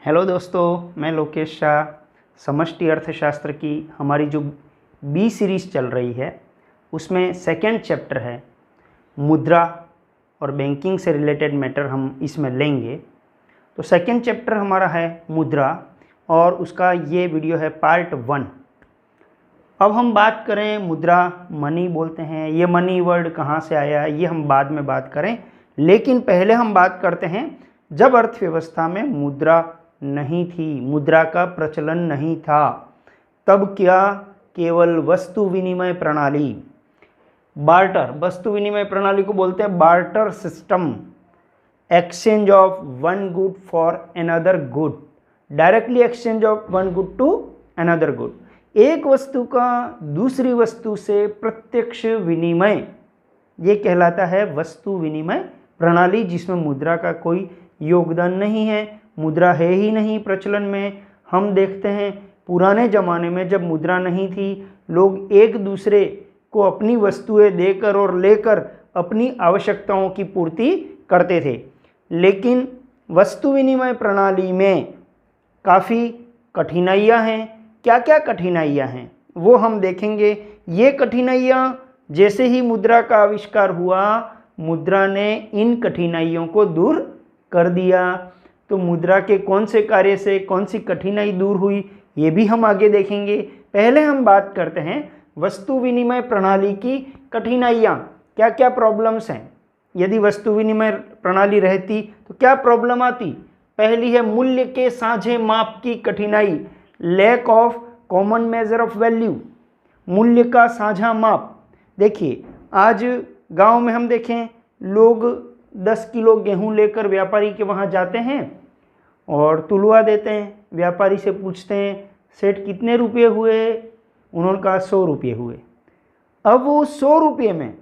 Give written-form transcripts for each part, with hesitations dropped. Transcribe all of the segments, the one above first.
Hello दोस्तों, मैं लोकेश शाह। समष्टि अर्थशास्त्र की हमारी जो बी सीरीज़ चल रही है उसमें सेकंड चैप्टर है मुद्रा और बैंकिंग से रिलेटेड मैटर हम इसमें लेंगे। तो सेकंड चैप्टर हमारा है मुद्रा और उसका ये वीडियो है पार्ट 1। अब हम बात करें मुद्रा, मनी बोलते हैं, ये मनी वर्ड कहाँ से आया ये हम बाद में बात करें, लेकिन पहले हम बात करते हैं जब अर्थव्यवस्था में मुद्रा नहीं थी, मुद्रा का प्रचलन नहीं था, तब क्या केवल वस्तु विनिमय प्रणाली, बार्टर, वस्तु विनिमय प्रणाली को बोलते हैं barter system, exchange of one good for another good, directly exchange of one good to another good, एक वस्तु का दूसरी वस्तु से प्रत्यक्ष विनिमय, ये कहलाता है वस्तु विनिमय प्रणाली, जिसमें मुद्रा का कोई योगदान नहीं है, मुद्रा है ही नहीं प्रचलन में। हम देखते हैं पुराने ज़माने में जब मुद्रा नहीं थी, लोग एक दूसरे को अपनी वस्तुएं देकर और लेकर अपनी आवश्यकताओं की पूर्ति करते थे, लेकिन वस्तु विनिमय प्रणाली में काफ़ी कठिनाइयाँ हैं। क्या क्या कठिनाइयाँ हैं वो हम देखेंगे। ये कठिनाइयाँ जैसे ही मुद्रा का आविष्कार हुआ, मुद्रा ने इन कठिनाइयों को दूर कर दिया। तो मुद्रा के कौन से कार्य से कौन सी कठिनाई दूर हुई ये भी हम आगे देखेंगे। पहले हम बात करते हैं वस्तु विनिमय प्रणाली की कठिनाइयाँ, क्या क्या प्रॉब्लम्स हैं। यदि वस्तु विनिमय प्रणाली रहती तो क्या प्रॉब्लम आती। पहली है मूल्य के साझे माप की कठिनाई, lack of common measure of value, मूल्य का साझा माप। देखिए आज गांव में हम देखें, लोग 10 किलो गेहूं लेकर व्यापारी के वहां जाते हैं और तुलवा देते हैं। व्यापारी से पूछते हैं सेठ कितने रुपये हुए, उन्होंने कहा 100 रुपये हुए। अब वो 100 रुपये में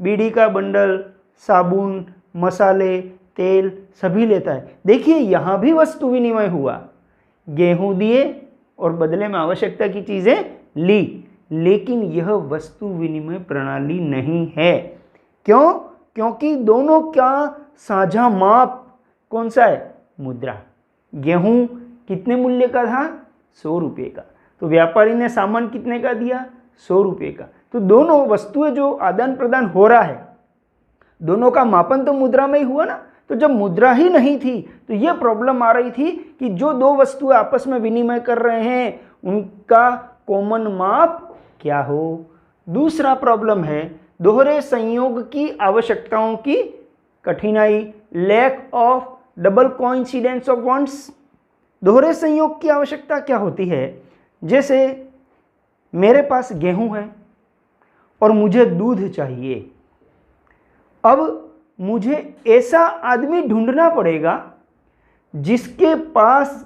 बीड़ी का बंडल, साबुन, मसाले, तेल सभी लेता है। देखिए यहाँ भी वस्तु विनिमय हुआ, गेहूं दिए और बदले में आवश्यकता की चीज़ें ली, लेकिन यह वस्तु विनिमय प्रणाली नहीं है। क्यों? क्योंकि दोनों का साझा माप कौन सा है? मुद्रा। गेहूं कितने मूल्य का था? 100 रुपये का। तो व्यापारी ने सामान कितने का दिया? 100 रुपये का। तो दोनों वस्तुएं जो आदान प्रदान हो रहा है, दोनों का मापन तो मुद्रा में ही हुआ ना। तो जब मुद्रा ही नहीं थी तो यह प्रॉब्लम आ रही थी कि जो दो वस्तुएं आपस में विनिमय कर रहे हैं उनका कॉमन माप क्या हो। दूसरा प्रॉब्लम है दोहरे संयोग की आवश्यकताओं की कठिनाई, lack of double coincidence of wants. दोहरे संयोग की आवश्यकता क्या होती है? जैसे मेरे पास गेहूं है और मुझे दूध चाहिए। अब मुझे ऐसा आदमी ढूंढना पड़ेगा जिसके पास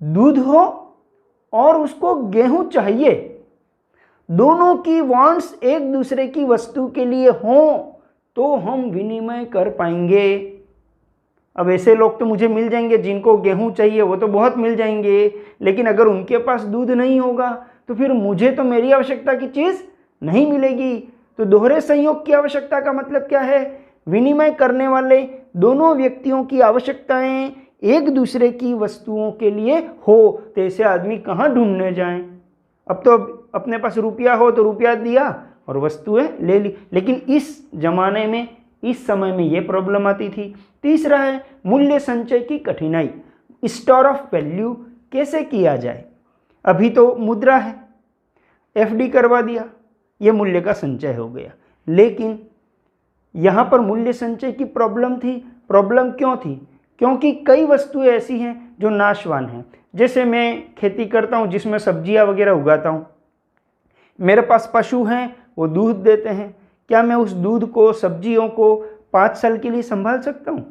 दूध हो और उसको गेहूं चाहिए। दोनों की वांट्स एक दूसरे की वस्तु के लिए हों तो हम विनिमय कर पाएंगे। अब ऐसे लोग तो मुझे मिल जाएंगे जिनको गेहूं चाहिए, वो तो बहुत मिल जाएंगे, लेकिन अगर उनके पास दूध नहीं होगा तो फिर मुझे तो मेरी आवश्यकता की चीज़ नहीं मिलेगी। तो दोहरे संयोग की आवश्यकता का मतलब क्या है? विनिमय करने वाले दोनों व्यक्तियों की आवश्यकताएं एक दूसरे की वस्तुओं के लिए हो, तो ऐसे आदमी कहाँ ढूंढने जाएं। अब तो अपने पास रुपया हो तो रुपया दिया और वस्तुएं ले ली, लेकिन इस जमाने में, इस समय में ये प्रॉब्लम आती थी। तीसरा है मूल्य संचय की कठिनाई, स्टोर ऑफ वैल्यू कैसे किया जाए। अभी तो मुद्रा है, एफडी करवा दिया, ये मूल्य का संचय हो गया, लेकिन यहाँ पर मूल्य संचय की प्रॉब्लम थी। प्रॉब्लम क्यों थी? क्योंकि कई वस्तुएं ऐसी हैं जो नाशवान हैं। जैसे मैं खेती करता हूँ जिसमें सब्जियाँ वगैरह उगाता हूँ, मेरे पास पशु हैं, वो दूध देते हैं। क्या मैं उस दूध को, सब्जियों को 5 साल के लिए संभाल सकता हूँ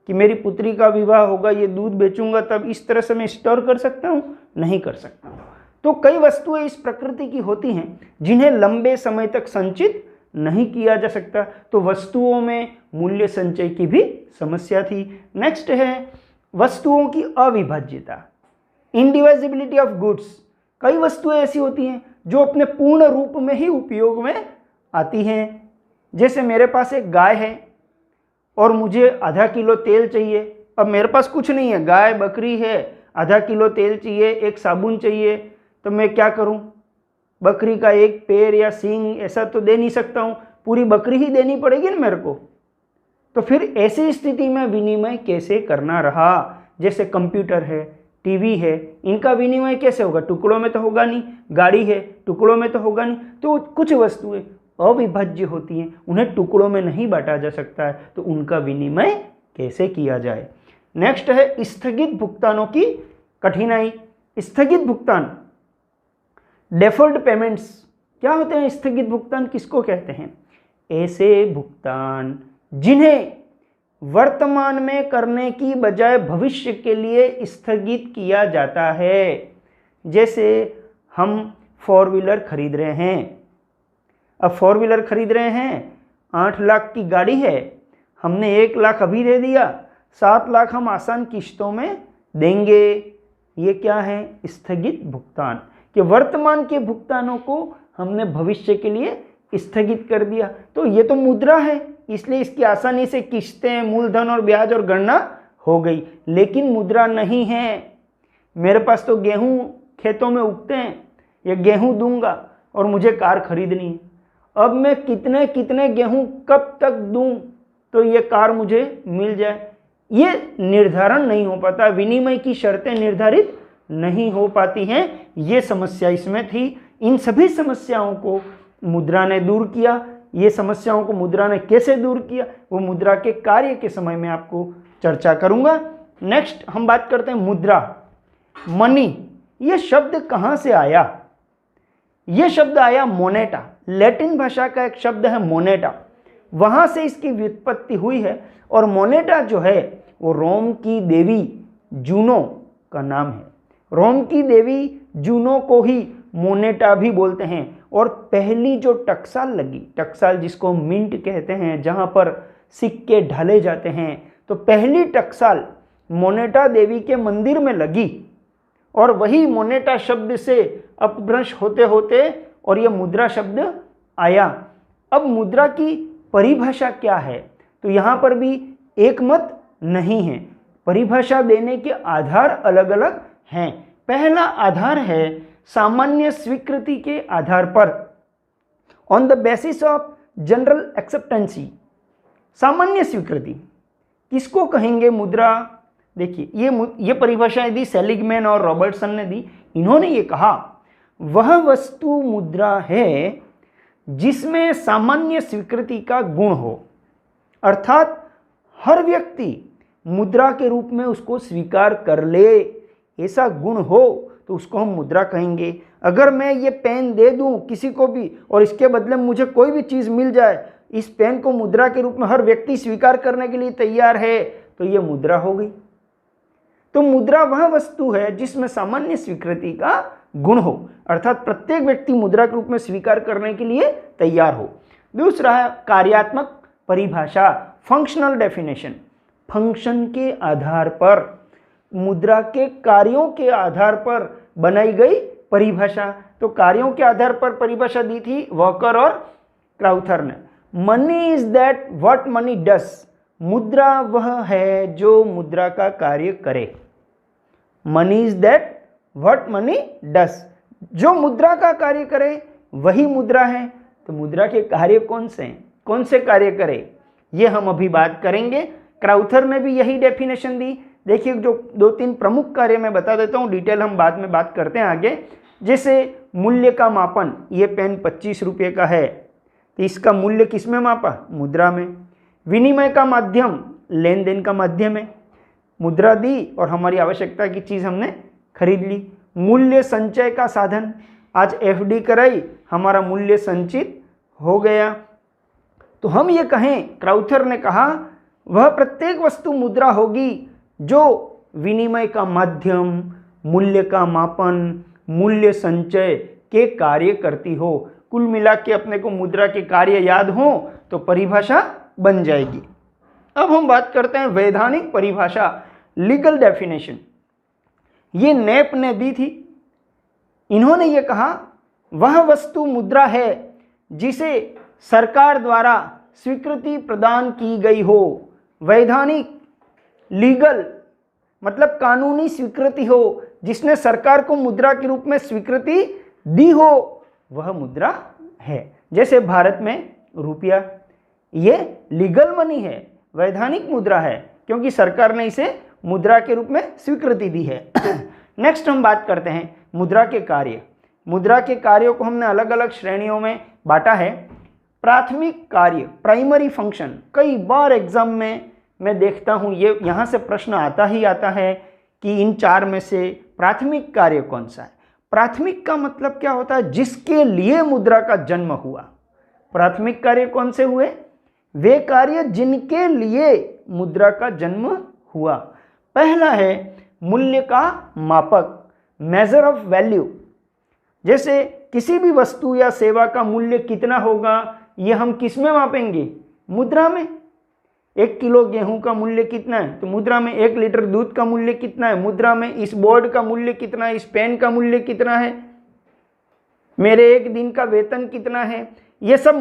कि मेरी पुत्री का विवाह होगा, ये दूध बेचूंगा तब इस तरह से मैं स्टोर कर सकता हूँ? नहीं कर सकता हूँ। तो कई वस्तुएं इस प्रकृति की होती हैं जिन्हें लंबे समय तक संचित नहीं किया जा सकता। तो वस्तुओं में मूल्य संचय की भी समस्या थी। नेक्स्ट है वस्तुओं की अविभाज्यता, इंडिविजिबिलिटी ऑफ गुड्स। कई वस्तुएं ऐसी होती हैं जो अपने पूर्ण रूप में ही उपयोग में आती हैं। जैसे मेरे पास एक गाय है और मुझे आधा किलो तेल चाहिए, अब मेरे पास कुछ नहीं है, गाय बकरी है, आधा किलो तेल चाहिए, एक साबुन चाहिए, तो मैं क्या करूं? बकरी का एक पैर या सींग ऐसा तो दे नहीं सकता हूं, पूरी बकरी ही देनी पड़ेगी ना मेरे को। तो फिर ऐसी स्थिति में विनिमय कैसे करना रहा? जैसे कंप्यूटर है, टीवी है, इनका विनिमय कैसे होगा? टुकड़ों में तो होगा नहीं। गाड़ी है, टुकड़ों में तो होगा नहीं। तो कुछ वस्तुएं अविभाज्य होती हैं, उन्हें टुकड़ों में नहीं बांटा जा सकता है, तो उनका विनिमय कैसे किया जाए? नेक्स्ट है स्थगित भुगतानों की कठिनाई। स्थगित भुगतान, डेफर्ड पेमेंट्स, क्या होते हैं स्थगित भुगतान, किसको कहते हैं? ऐसे भुगतान जिन्हें वर्तमान में करने की बजाय भविष्य के लिए स्थगित किया जाता है। जैसे हम 4 व्हीलर खरीद रहे हैं, अब 4 व्हीलर खरीद रहे हैं, 8 लाख की गाड़ी है, हमने 1 लाख अभी दे दिया, 7 लाख हम आसान किश्तों में देंगे। ये क्या है? स्थगित भुगतान, कि वर्तमान के भुगतानों को हमने भविष्य के लिए स्थगित कर दिया। तो ये तो मुद्रा है, इसलिए इसकी आसानी से किश्तें, मूलधन और ब्याज और गणना हो गई, लेकिन मुद्रा नहीं है। मेरे पास तो गेहूं खेतों में उगते हैं, ये गेहूं दूंगा और मुझे कार खरीदनी है। अब मैं कितने कितने गेहूं कब तक दूं तो ये कार मुझे मिल जाए, ये निर्धारण नहीं हो पाता। विनिमय की शर्तें निर्धारित नहीं हो पाती हैं, ये समस्या इसमें थी। इन सभी समस्याओं को मुद्रा ने दूर किया। ये समस्याओं को मुद्रा ने कैसे दूर किया, वो मुद्रा के कार्य के समय में आपको चर्चा करूंगा। नेक्स्ट हम बात करते हैं मुद्रा, मनी। ये शब्द कहां से आया? ये शब्द आया मोनेटा, लैटिन भाषा का एक शब्द है मोनेटा, वहां से इसकी व्युत्पत्ति हुई है। और मोनेटा जो है वो रोम की देवी जूनो का नाम है। रोम की देवी जूनो को ही मोनेटा भी बोलते हैं। और पहली जो टकसाल लगी, टकसाल जिसको मिंट कहते हैं, जहां पर सिक्के ढाले जाते हैं, तो पहली टकसाल मोनेटा देवी के मंदिर में लगी और वही मोनेटा शब्द से अपभ्रंश होते होते और यह मुद्रा शब्द आया। अब मुद्रा की परिभाषा क्या है? तो यहां पर भी एक मत नहीं है, परिभाषा देने के आधार अलग अलग हैं। पहला आधार है सामान्य स्वीकृति के आधार पर, on the basis of general acceptancy. सामान्य स्वीकृति किसको कहेंगे? मुद्रा। देखिए ये परिभाषाएं दी सेलिगमैन और रॉबर्टसन ने दी। इन्होंने ये कहा वह वस्तु मुद्रा है जिसमें सामान्य स्वीकृति का गुण हो, अर्थात हर व्यक्ति मुद्रा के रूप में उसको स्वीकार कर ले, ऐसा गुण हो तो उसको हम मुद्रा कहेंगे। अगर मैं ये पेन दे दूं किसी को भी और इसके बदले मुझे कोई भी चीज़ मिल जाए, इस पेन को मुद्रा के रूप में हर व्यक्ति स्वीकार करने के लिए तैयार है, तो ये मुद्रा हो गई। तो मुद्रा वह वस्तु है जिसमें सामान्य स्वीकृति का गुण हो, अर्थात प्रत्येक व्यक्ति मुद्रा के रूप में स्वीकार करने के लिए तैयार हो। दूसरा है कार्यात्मक परिभाषा, फंक्शनल डेफिनेशन। फंक्शन के आधार पर, मुद्रा के कार्यों के आधार पर बनाई गई परिभाषा। तो कार्यों के आधार पर परिभाषा दी थी वॉकर और क्राउथर ने। Money is that what money does, मुद्रा वह है जो मुद्रा का कार्य करे। Money is that what money does, जो मुद्रा का कार्य करे वही मुद्रा है। तो मुद्रा के कार्य कौन से हैं, कौन से कार्य करे, ये हम अभी बात करेंगे। क्राउथर ने भी यही डेफिनेशन दी। देखिए जो 2-3 प्रमुख कार्य मैं बता देता हूँ, डिटेल हम बाद में बात करते हैं आगे। जैसे मूल्य का मापन, ये पेन 25 रुपये का है, तो इसका मूल्य किस में मापा? मुद्रा में। विनिमय का माध्यम, लेन देन का माध्यम है, मुद्रा दी और हमारी आवश्यकता की चीज़ हमने खरीद ली। मूल्य संचय का साधन, आज एफडी कराई, हमारा मूल्य संचित हो गया। तो हम ये कहें, क्राउथर ने कहा वह प्रत्येक वस्तु मुद्रा होगी जो विनिमय का माध्यम, मूल्य का मापन, मूल्य संचय के कार्य करती हो। कुल मिला के अपने को मुद्रा के कार्य याद हो तो परिभाषा बन जाएगी। अब हम बात करते हैं वैधानिक परिभाषा, लीगल डेफिनेशन। ये नेप ने दी थी। इन्होंने ये कहा वह वस्तु मुद्रा है जिसे सरकार द्वारा स्वीकृति प्रदान की गई हो। वैधानिक लीगल मतलब कानूनी स्वीकृति हो, जिसने सरकार को मुद्रा के रूप में स्वीकृति दी हो, वह मुद्रा है। जैसे भारत में रुपया, ये लीगल मनी है, वैधानिक मुद्रा है, क्योंकि सरकार ने इसे मुद्रा के रूप में स्वीकृति दी है। नेक्स्ट हम बात करते हैं मुद्रा के कार्य। मुद्रा के कार्यों को हमने अलग अलग श्रेणियों में बांटा है। प्राथमिक कार्य, प्राइमरी फंक्शन, कई बार एग्जाम में मैं देखता हूँ ये यहाँ से प्रश्न आता ही आता है कि इन चार में से प्राथमिक कार्य कौन सा है। प्राथमिक का मतलब क्या होता है? जिसके लिए मुद्रा का जन्म हुआ। प्राथमिक कार्य कौन से हुए? वे कार्य जिनके लिए मुद्रा का जन्म हुआ। पहला है मूल्य का मापक, मेजर ऑफ वैल्यू। जैसे किसी भी वस्तु या सेवा का मूल्य कितना होगा, ये हम किस में मापेंगे? मुद्रा में। 1 किलो गेहूं का मूल्य कितना है? तो मुद्रा में। 1 लीटर दूध का मूल्य कितना है? मुद्रा में। इस बोर्ड का मूल्य कितना है? इस पेन का मूल्य कितना है? मेरे 1 दिन का वेतन कितना है? ये सब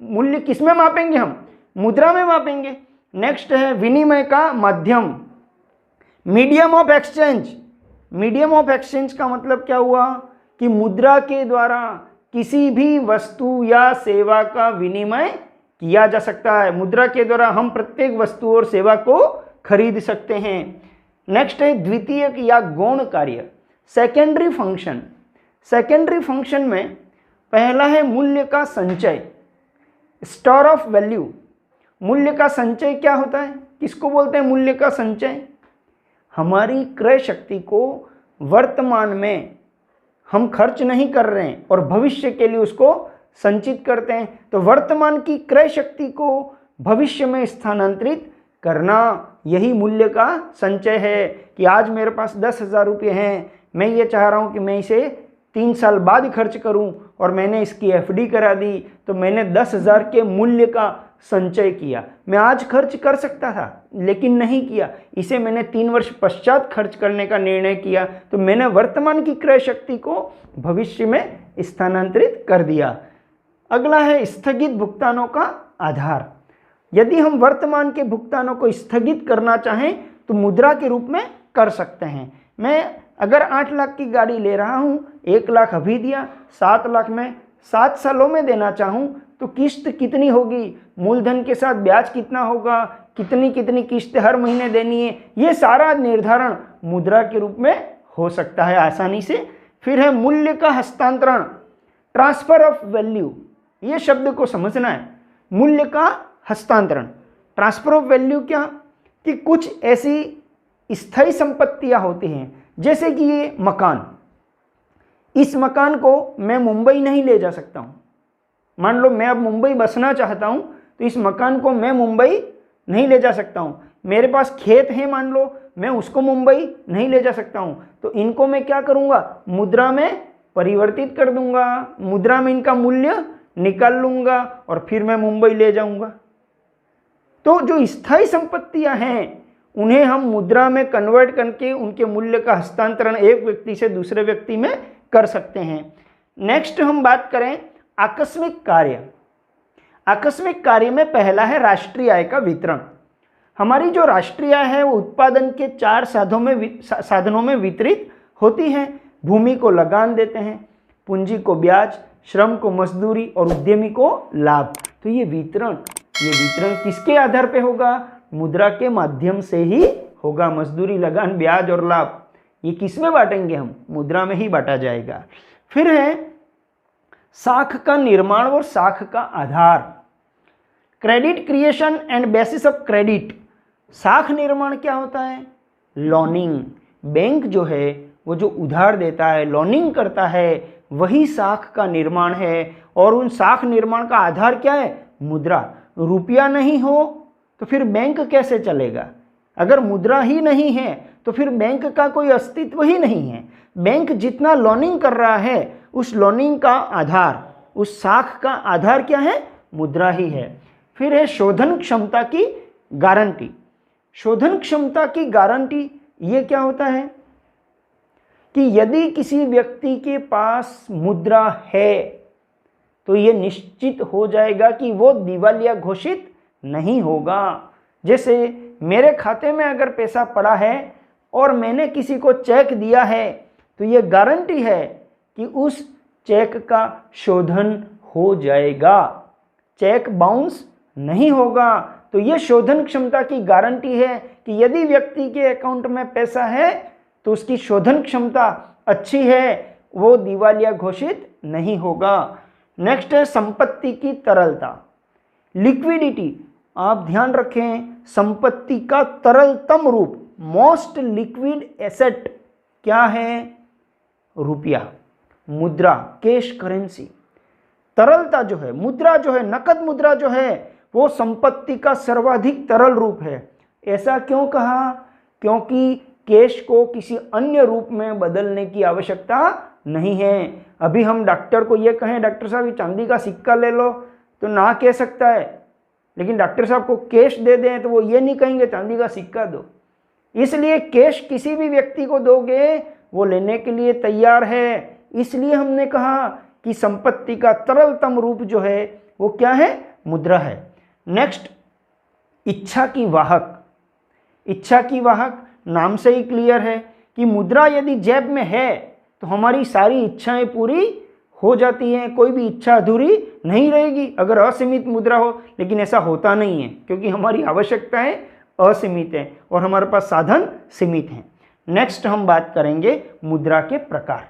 मूल्य किस में मापेंगे हम? मुद्रा में मापेंगे। नेक्स्ट है विनिमय का माध्यम, medium of exchange. Medium of exchange का मतलब क्या हुआ कि मुद्रा के द्वारा किसी भी वस्तु या सेवा का विनिमय किया जा सकता है। मुद्रा के द्वारा हम प्रत्येक वस्तु और सेवा को खरीद सकते हैं। नेक्स्ट है द्वितीयक या गौण कार्य, सेकेंडरी फंक्शन। सेकेंडरी फंक्शन में पहला है मूल्य का संचय, स्टोर ऑफ वैल्यू। मूल्य का संचय क्या होता है? किसको बोलते हैं मूल्य का संचय? हमारी क्रय शक्ति को वर्तमान में हम खर्च नहीं कर रहे हैं और भविष्य के लिए उसको संचित करते हैं। तो वर्तमान की क्रय शक्ति को भविष्य में स्थानांतरित करना, यही मूल्य का संचय है। कि आज मेरे पास 10,000 रुपये हैं, मैं ये चाह रहा हूँ कि मैं इसे 3 साल बाद खर्च करूँ, और मैंने इसकी एफडी करा दी, तो मैंने 10,000 के मूल्य का संचय किया। मैं आज खर्च कर सकता था लेकिन नहीं किया, इसे मैंने 3 वर्ष पश्चात खर्च करने का निर्णय किया, तो मैंने वर्तमान की क्रय शक्ति को भविष्य में स्थानांतरित कर दिया। अगला है स्थगित भुगतानों का आधार। यदि हम वर्तमान के भुगतानों को स्थगित करना चाहें तो मुद्रा के रूप में कर सकते हैं। मैं अगर 8 लाख की गाड़ी ले रहा हूँ, 1 लाख अभी दिया, 7 लाख में 7 सालों में देना चाहूँ तो किस्त कितनी होगी, मूलधन के साथ ब्याज कितना होगा, कितनी किस्त हर महीने देनी है, ये सारा निर्धारण मुद्रा के रूप में हो सकता है आसानी से। फिर है मूल्य का हस्तांतरण, ट्रांसफर ऑफ वैल्यू। ये शब्द को समझना है, मूल्य का हस्तांतरण। ट्रांसफर ऑफ वैल्यू क्या? कि कुछ ऐसी स्थायी संपत्तियां होती हैं, जैसे कि ये मकान। इस मकान को मैं मुंबई नहीं ले जा सकता हूँ। मान लो मैं अब मुंबई बसना चाहता हूँ, तो इस मकान को मैं मुंबई नहीं ले जा सकता हूँ। मेरे पास खेत है, मान लो, मैं उसको मुंबई नहीं ले जा सकता हूँ। तो इनको मैं क्या करूँगा? मुद्रा में परिवर्तित कर दूंगा, मुद्रा में इनका मूल्य निकाल लूँगा और फिर मैं मुंबई ले जाऊँगा। तो जो स्थायी संपत्तियाँ हैं उन्हें हम मुद्रा में कन्वर्ट करके उनके मूल्य का हस्तांतरण एक व्यक्ति से दूसरे व्यक्ति में कर सकते हैं। नेक्स्ट हम बात करें आकस्मिक कार्य। आकस्मिक कार्य में पहला है राष्ट्रीय आय का वितरण। हमारी जो राष्ट्रीय आय है वो उत्पादन के 4 साधनों में वितरित होती है। भूमि को लगान देते हैं, पूंजी को ब्याज, श्रम को मजदूरी और उद्यमी को लाभ। तो ये वितरण किसके आधार पे होगा? मुद्रा के माध्यम से ही होगा। मजदूरी, लगान, ब्याज और लाभ, ये किस में बांटेंगे हम? मुद्रा में ही बांटा जाएगा। फिर है साख का निर्माण और साख का आधार, credit creation and basis of credit. साख निर्माण क्या होता है? लोनिंग। बैंक जो है वो जो उधार देता है, लोनिंग करता है, वही साख का निर्माण है। और उन साख निर्माण का आधार क्या है? मुद्रा। रुपया नहीं हो तो फिर बैंक कैसे चलेगा? अगर मुद्रा ही नहीं है तो फिर बैंक का कोई अस्तित्व ही नहीं है। बैंक जितना लोनिंग कर रहा है, उस लोनिंग का आधार, उस साख का आधार क्या है? मुद्रा ही है। फिर है शोधन क्षमता की गारंटी। शोधन क्षमता की गारंटी ये क्या होता है? कि यदि किसी व्यक्ति के पास मुद्रा है तो ये निश्चित हो जाएगा कि वो दिवालिया घोषित नहीं होगा। जैसे मेरे खाते में अगर पैसा पड़ा है और मैंने किसी को चेक दिया है तो ये गारंटी है कि उस चेक का शोधन हो जाएगा, चेक बाउंस नहीं होगा। तो ये शोधन क्षमता की गारंटी है कि यदि व्यक्ति के अकाउंट में पैसा है तो उसकी शोधन क्षमता अच्छी है, वो दिवालिया घोषित नहीं होगा। नेक्स्ट है संपत्ति की तरलता, लिक्विडिटी। आप ध्यान रखें, संपत्ति का तरलतम रूप, मोस्ट लिक्विड एसेट क्या है? रुपया, मुद्रा, कैश करेंसी। तरलता जो है, मुद्रा जो है, नकद मुद्रा जो है, वो संपत्ति का सर्वाधिक तरल रूप है। ऐसा क्यों कहा? क्योंकि कैश को किसी अन्य रूप में बदलने की आवश्यकता नहीं है। अभी हम डॉक्टर को ये कहें डॉक्टर साहब ये चांदी का सिक्का ले लो तो ना कह सकता है, लेकिन डॉक्टर साहब को कैश दे दें तो वो ये नहीं कहेंगे चांदी का सिक्का दो। इसलिए कैश किसी भी व्यक्ति को दोगे वो लेने के लिए तैयार है। इसलिए हमने कहा कि संपत्ति का तरलतम रूप जो है वो क्या है? मुद्रा है। नेक्स्ट, इच्छा की वाहक। इच्छा की वाहक नाम से ही क्लियर है कि मुद्रा यदि जेब में है तो हमारी सारी इच्छाएं पूरी हो जाती हैं, कोई भी इच्छा अधूरी नहीं रहेगी अगर असीमित मुद्रा हो। लेकिन ऐसा होता नहीं है क्योंकि हमारी आवश्यकताएं असीमित हैं और हमारे पास साधन सीमित हैं। नेक्स्ट हम बात करेंगे मुद्रा के प्रकार।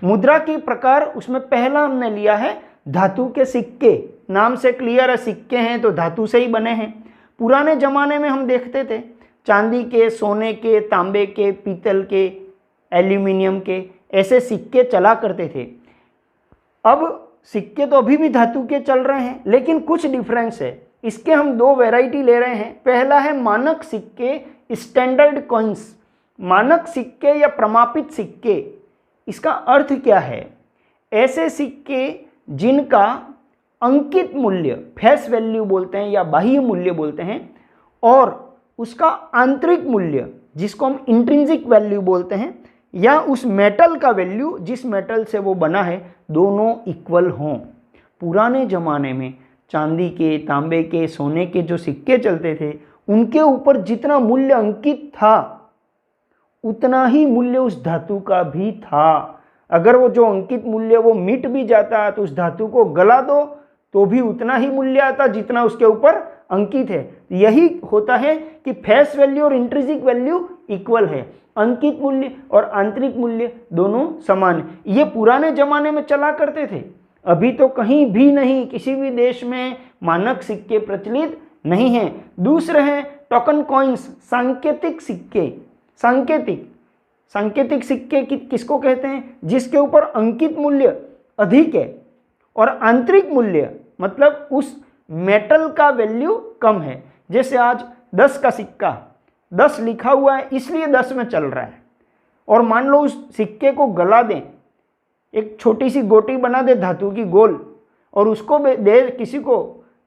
मुद्रा के प्रकार, उसमें पहला हमने लिया है धातु के सिक्के। नाम से क्लियर है, सिक्के हैं तो धातु से ही बने हैं। पुराने जमाने में हम देखते थे चांदी के, सोने के, तांबे के, पीतल के, एल्यूमिनियम के, ऐसे सिक्के चला करते थे। अब सिक्के तो अभी भी धातु के चल रहे हैं, लेकिन कुछ डिफरेंस है। इसके हम दो वैरायटी ले रहे हैं। पहला है मानक सिक्के, स्टैंडर्ड कॉइन्स। मानक सिक्के या प्रमापित सिक्के, इसका अर्थ क्या है? ऐसे सिक्के जिनका अंकित मूल्य, फेस वैल्यू बोलते हैं या बाह्य मूल्य बोलते हैं, और उसका आंतरिक मूल्य जिसको हम इंट्रिंसिक वैल्यू बोलते हैं, या उस मेटल का वैल्यू जिस मेटल से वो बना है, दोनों इक्वल हों। पुराने ज़माने में चांदी के, तांबे के, सोने के जो सिक्के चलते थे उनके ऊपर जितना मूल्य अंकित था उतना ही मूल्य उस धातु का भी था। अगर वो जो अंकित मूल्य वो मिट भी जाता तो उस धातु को गला दो तो भी उतना ही मूल्य आता जितना उसके ऊपर अंकित है। यही होता है कि फेस वैल्यू और इंट्रिंसिक वैल्यू इक्वल है, अंकित मूल्य और आंतरिक मूल्य दोनों समान। ये पुराने जमाने में चला करते थे। अभी तो कहीं भी नहीं, किसी भी देश में मानक सिक्के प्रचलित नहीं हैं। दूसरे हैं टोकन कॉइन्स, सांकेतिक सिक्के। सांकेतिक सिक्के किसको कहते हैं? जिसके ऊपर अंकित मूल्य अधिक है और आंतरिक मूल्य मतलब उस मेटल का वैल्यू कम है। जैसे आज 10 का सिक्का, 10 लिखा हुआ है इसलिए 10 में चल रहा है, और मान लो उस सिक्के को गला दें, एक छोटी सी गोटी बना दे धातु की गोल और उसको दे किसी को,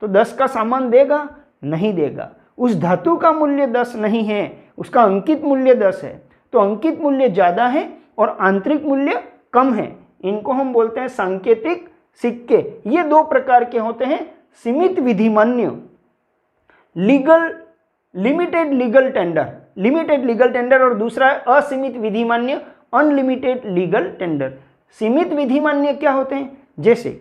तो 10 का सामान देगा? नहीं देगा। उस धातु का मूल्य 10 नहीं है, उसका अंकित मूल्य 10 है। तो अंकित मूल्य ज़्यादा है और आंतरिक मूल्य कम है। इनको हम बोलते हैं सांकेतिक सिक्के। ये दो प्रकार के होते हैं, सीमित विधिमान्य, लिमिटेड लीगल टेंडर, और दूसरा है असीमित विधिमान्य, अनलिमिटेड लीगल टेंडर। सीमित विधिमान्य क्या होते हैं? जैसे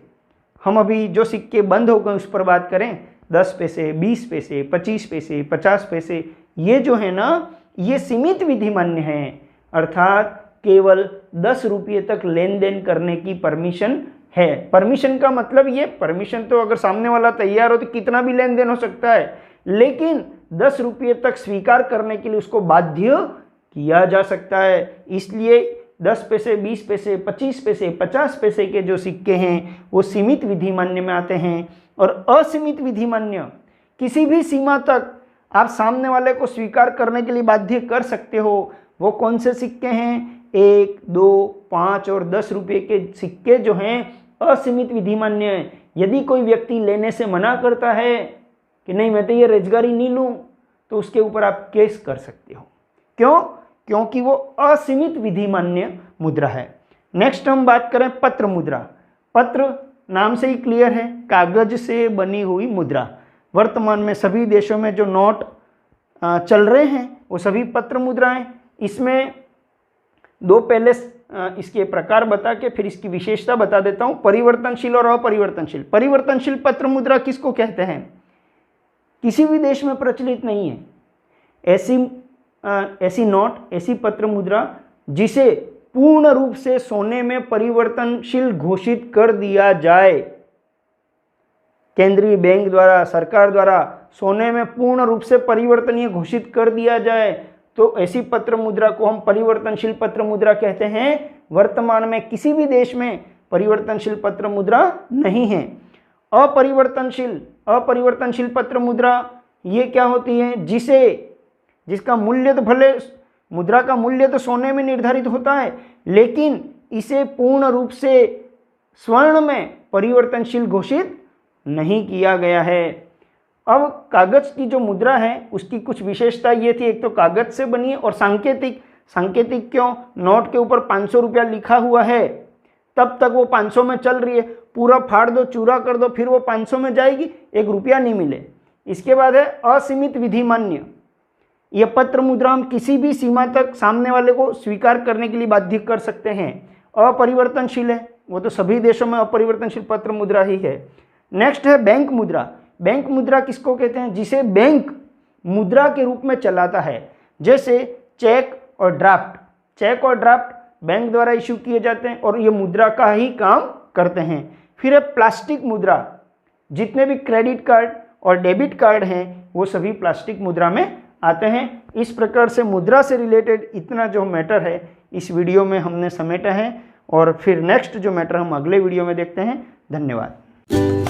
हम अभी जो सिक्के बंद हो गए उस पर बात करें, 10 पैसे, 20 पैसे, 25 पैसे, 50 पैसे, ये जो है ना ये सीमित विधिमान्य हैं, अर्थात केवल 10 रुपये तक लेन देन करने की परमिशन है। परमिशन का मतलब ये, परमिशन तो अगर सामने वाला तैयार हो तो कितना भी लेन देन हो सकता है, लेकिन 10 रुपये तक स्वीकार करने के लिए उसको बाध्य किया जा सकता है। इसलिए 10 पैसे, 20 पैसे, 25 पैसे, 50 पैसे के जो सिक्के हैं वो सीमित विधिमान्य में आते हैं। और असीमित विधिमान्य, किसी भी सीमा तक आप सामने वाले को स्वीकार करने के लिए बाध्य कर सकते हो। वो कौन से सिक्के हैं? 1, 2, 5 और 10 रुपये के सिक्के जो हैं असीमित विधिमान्य हैं। यदि कोई व्यक्ति लेने से मना करता है कि नहीं मैं तो ये रोजगारी नहीं लूँ, तो उसके ऊपर आप केस कर सकते हो। क्यों? क्योंकि वो असीमित विधिमान्य मुद्रा है। नेक्स्ट हम बात करें पत्र मुद्रा। पत्र नाम से ही क्लियर है, कागज से बनी हुई मुद्रा। वर्तमान में सभी देशों में जो नोट चल रहे हैं वो सभी पत्र मुद्राएं। इसमें दो पहले इसके प्रकार बता के फिर इसकी विशेषता बता देता हूं, परिवर्तनशील और अपरिवर्तनशील। परिवर्तनशील पत्र मुद्रा किसको कहते हैं? किसी भी देश में प्रचलित नहीं है ऐसी नोट, ऐसी पत्र मुद्रा जिसे पूर्ण रूप से सोने में परिवर्तनशील घोषित कर दिया जाए। केंद्रीय बैंक द्वारा, सरकार द्वारा सोने में पूर्ण रूप से परिवर्तनीय घोषित कर दिया जाए तो ऐसी पत्र मुद्रा को हम परिवर्तनशील पत्र मुद्रा कहते हैं। वर्तमान में किसी भी देश में परिवर्तनशील पत्र मुद्रा नहीं है। अपरिवर्तनशील पत्र मुद्रा ये क्या होती है? जिसका मूल्य तो भले मुद्रा का मूल्य तो सोने में निर्धारित होता है, लेकिन इसे पूर्ण रूप से स्वर्ण में परिवर्तनशील घोषित नहीं किया गया है। अब कागज की जो मुद्रा है उसकी कुछ विशेषता ये थी, एक तो कागज से बनी है और सांकेतिक क्यों? नोट के ऊपर 500 रुपया लिखा हुआ है, तब तक वो 500 में चल रही है। पूरा फाड़ दो, चूरा कर दो, फिर वो 500 में जाएगी, 1 रुपया नहीं मिले। इसके बाद है असीमित विधिमान्य। यह पत्र मुद्रा हम किसी भी सीमा तक सामने वाले को स्वीकार करने के लिए बाध्य कर सकते हैं। अपरिवर्तनशील है, वो तो सभी देशों में अपरिवर्तनशील पत्र मुद्रा ही है। नेक्स्ट है बैंक मुद्रा। बैंक मुद्रा किसको कहते हैं? जिसे बैंक मुद्रा के रूप में चलाता है, जैसे चेक और ड्राफ्ट। चेक और ड्राफ्ट बैंक द्वारा इशू किए जाते हैं और ये मुद्रा का ही काम करते हैं। फिर है प्लास्टिक मुद्रा। जितने भी क्रेडिट कार्ड और डेबिट कार्ड हैं वो सभी प्लास्टिक मुद्रा में आते हैं। इस प्रकार से मुद्रा से रिलेटेड इतना जो मैटर है इस वीडियो में हमने समेटा है और फिर नेक्स्ट जो मैटर हम अगले वीडियो में देखते हैं। धन्यवाद।